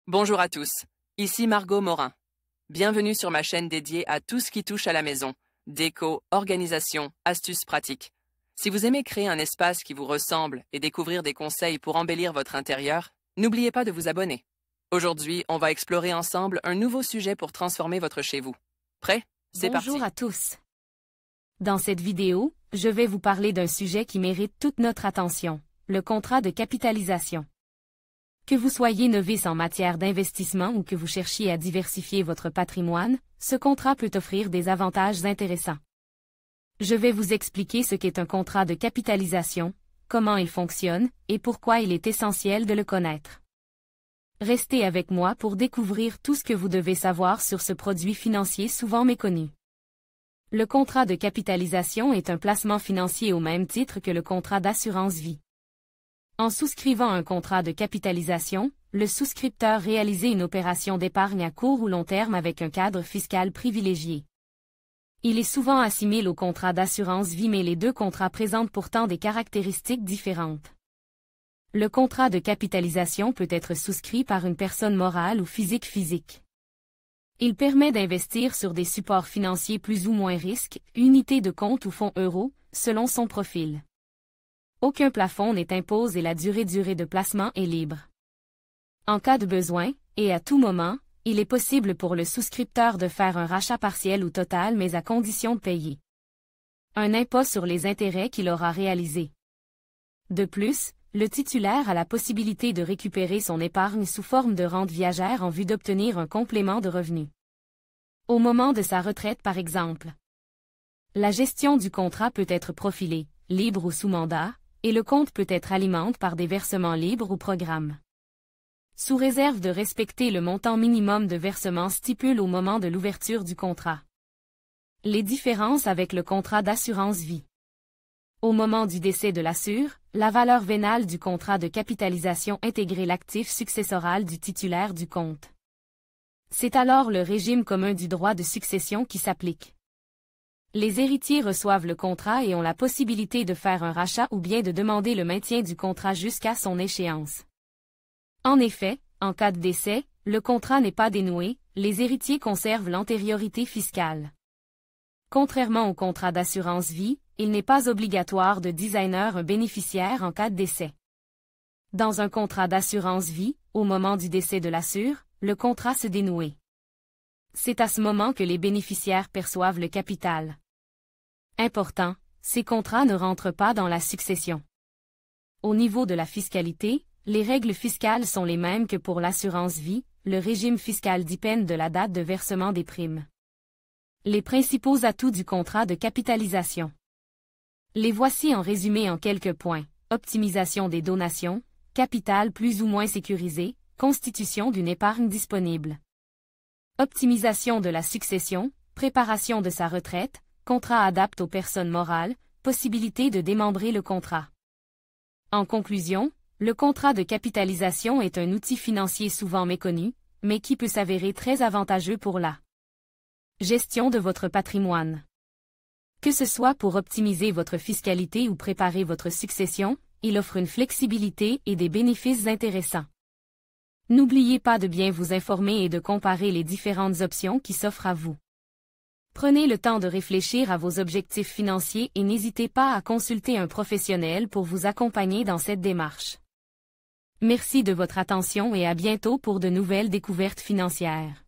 Bonjour à tous, ici Margot Morin. Bienvenue sur ma chaîne dédiée à tout ce qui touche à la maison, déco, organisation, astuces pratiques. Si vous aimez créer un espace qui vous ressemble et découvrir des conseils pour embellir votre intérieur, n'oubliez pas de vous abonner. Aujourd'hui, on va explorer ensemble un nouveau sujet pour transformer votre chez vous. Prêt? C'est parti! Bonjour à tous. Dans cette vidéo, je vais vous parler d'un sujet qui mérite toute notre attention, le contrat de capitalisation. Que vous soyez novice en matière d'investissement ou que vous cherchiez à diversifier votre patrimoine, ce contrat peut offrir des avantages intéressants. Je vais vous expliquer ce qu'est un contrat de capitalisation, comment il fonctionne et pourquoi il est essentiel de le connaître. Restez avec moi pour découvrir tout ce que vous devez savoir sur ce produit financier souvent méconnu. Le contrat de capitalisation est un placement financier au même titre que le contrat d'assurance vie. En souscrivant un contrat de capitalisation, le souscripteur réalise une opération d'épargne à court ou long terme avec un cadre fiscal privilégié. Il est souvent assimilé au contrat d'assurance vie, mais les deux contrats présentent pourtant des caractéristiques différentes. Le contrat de capitalisation peut être souscrit par une personne morale ou physique. Il permet d'investir sur des supports financiers plus ou moins risques, unités de compte ou fonds euros, selon son profil. Aucun plafond n'est imposé et la durée de placement est libre. En cas de besoin, et à tout moment, il est possible pour le souscripteur de faire un rachat partiel ou total mais à condition de payer un impôt sur les intérêts qu'il aura réalisé. De plus, le titulaire a la possibilité de récupérer son épargne sous forme de rente viagère en vue d'obtenir un complément de revenus. Au moment de sa retraite par exemple. La gestion du contrat peut être profilée, libre ou sous mandat, et le compte peut être alimenté par des versements libres ou programmes. Sous réserve de respecter le montant minimum de versement stipulé au moment de l'ouverture du contrat. Les différences avec le contrat d'assurance vie. Au moment du décès de l'assuré, la valeur vénale du contrat de capitalisation intégrait l'actif successoral du titulaire du compte. C'est alors le régime commun du droit de succession qui s'applique. Les héritiers reçoivent le contrat et ont la possibilité de faire un rachat ou bien de demander le maintien du contrat jusqu'à son échéance. En effet, en cas de décès, le contrat n'est pas dénoué, les héritiers conservent l'antériorité fiscale. Contrairement au contrat d'assurance vie, il n'est pas obligatoire de désigner un bénéficiaire en cas de décès. Dans un contrat d'assurance vie, au moment du décès de l'assuré, le contrat se dénoue. C'est à ce moment que les bénéficiaires perçoivent le capital. Important, ces contrats ne rentrent pas dans la succession. Au niveau de la fiscalité, les règles fiscales sont les mêmes que pour l'assurance vie, le régime fiscal dépend de la date de versement des primes. Les principaux atouts du contrat de capitalisation. Les voici en résumé en quelques points: optimisation des donations, capital plus ou moins sécurisé, constitution d'une épargne disponible. Optimisation de la succession, préparation de sa retraite, contrat adapté aux personnes morales, possibilité de démembrer le contrat. En conclusion, le contrat de capitalisation est un outil financier souvent méconnu, mais qui peut s'avérer très avantageux pour la gestion de votre patrimoine. Que ce soit pour optimiser votre fiscalité ou préparer votre succession, il offre une flexibilité et des bénéfices intéressants. N'oubliez pas de bien vous informer et de comparer les différentes options qui s'offrent à vous. Prenez le temps de réfléchir à vos objectifs financiers et n'hésitez pas à consulter un professionnel pour vous accompagner dans cette démarche. Merci de votre attention et à bientôt pour de nouvelles découvertes financières.